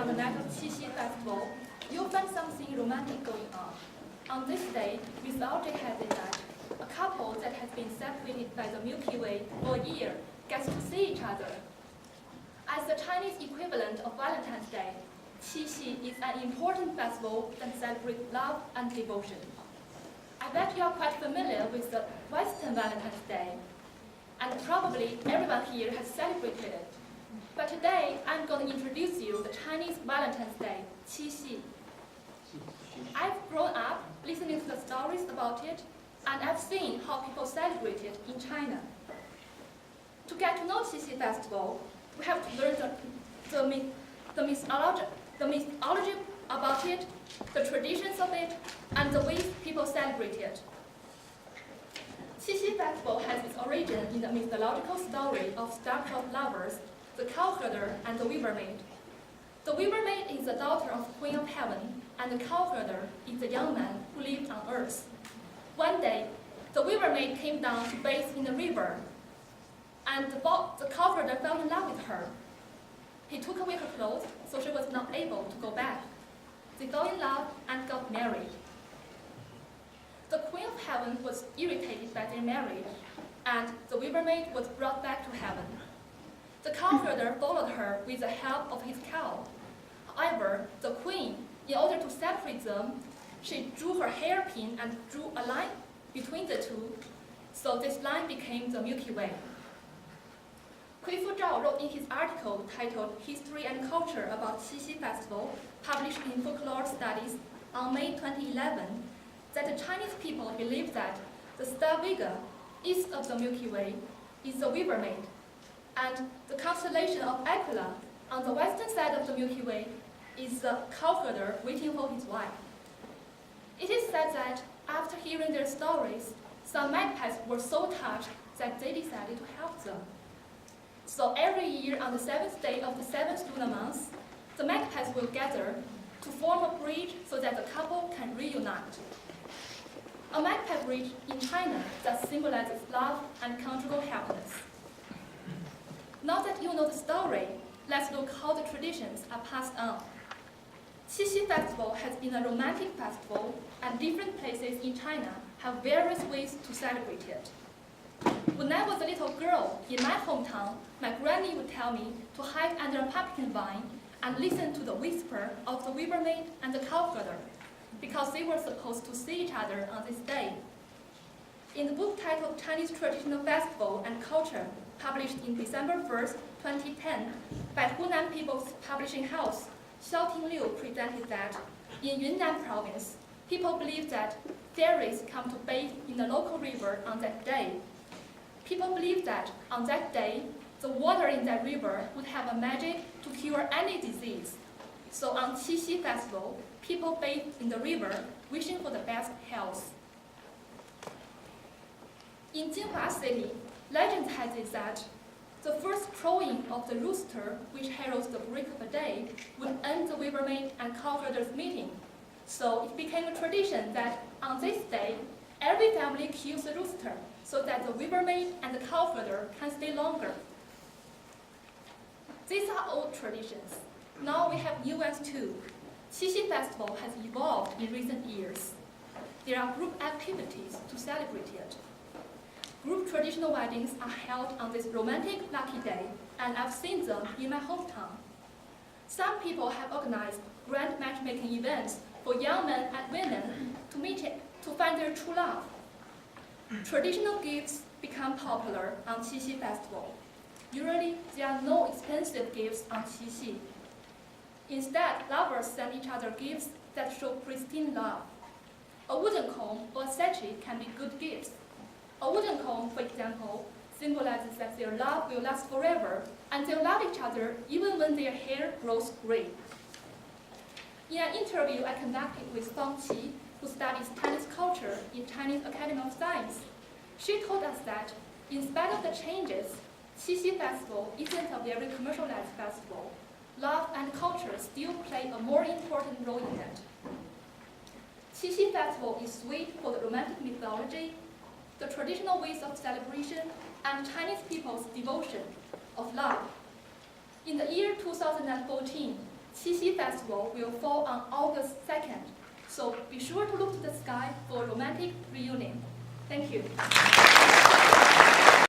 on the night of Qixi Festival, you'll find something romantic going on. On this day, mythology has it that a couple that has been separated by the Milky Way for a year gets to see each other. As the Chinese equivalent of Valentine's Day, Qixi is an important festival that celebrates love and devotion. I bet you are quite familiar with the Western Valentine's Day, and probably everyone here has celebrated it. But today, I'm going to introduce you the Chinese Valentine's Day, Qixi. I've grown up listening to the stories about it, and I've seen how people celebrate it in China. To get to know Qixi Festival, we have to learn the mythology about it, the traditions of it, and the ways people celebrate it. Qixi Festival has its origin in the mythological story of star-crossed lovers, the cowherder and the weaver maid. The weaver maid is the daughter of Queen of Heaven, and the cowherder is the young man who lived on earth. One day, the weaver maid came down to bathe in the river, and the cowherder fell in love with her. He took away her clothes, so she was not able to go back. They fell in love and got married. The Queen of Heaven was irritated by their marriage, and the weaver maid was brought back to heaven. The cowherder followed her with the help of his cow. However, the queen, in order to separate them, she drew her hairpin and drew a line between the two, so this line became the Milky Way. Kui Fu Zhao wrote in his article titled History and Culture about Qixi Festival, published in Folklore Studies on May 2011, that the Chinese people believe that the star Vega, east of the Milky Way, is the weaver maid, and the constellation of Aquila, on the western side of the Milky Way, is the cowherder waiting for his wife. It is said that after hearing their stories, some magpies were so touched that they decided to help them. So every year on the 7th day of the 7th lunar month, the magpies will gather to form a bridge so that the couple can reunite. A magpie bridge in China that symbolizes love and conjugal happiness. Now that you know the story, let's look how the traditions are passed on. Qixi Festival has been a romantic festival, and different places in China have various ways to celebrate it. When I was a little girl in my hometown, my granny would tell me to hide under a pumpkin vine and listen to the whisper of the weaver maid and the cowherder, because they were supposed to see each other on this day. In the book titled Chinese Traditional Festival and Culture, published in December 1st, 2010, by Hunan People's Publishing House, Xiaoting Liu presented that in Yunnan province, people believe that fairies come to bathe in the local river on that day. People believe that on that day, the water in that river would have a magic to cure any disease. So on Qixi Festival, people bathe in the river, wishing for the best health. In Jinhua City, legend has it that the first crowing of the rooster, which heralds the break of a day, would end the weaver maid and cowherder's meeting. So it became a tradition that on this day, every family kills a rooster so that the weaver maid and the cowherder can stay longer. These are old traditions. Now we have new ones too. Qixi Festival has evolved in recent years. There are group activities to celebrate it. Group traditional weddings are held on this romantic lucky day, and I've seen them in my hometown. Some people have organized grand matchmaking events for young men and women to find their true love. Traditional gifts become popular on Qixi Festival. Usually, there are no expensive gifts on Qixi. Instead, lovers send each other gifts that show pristine love. A wooden comb or a sachet can be good gifts. A wooden comb, for example, symbolizes that their love will last forever, and they'll love each other even when their hair grows gray. In an interview I conducted with Fang Qi, who studies Chinese culture in Chinese Academy of Science, she told us that, in spite of the changes, Qixi Festival isn't a very commercialized festival. Love and culture still play a more important role in it. Qixi Festival is sweet for the romantic mythology, the traditional ways of celebration, and Chinese people's devotion of love. In the year 2014, Qixi Festival will fall on August 2nd, so be sure to look to the sky for a romantic reunion. Thank you.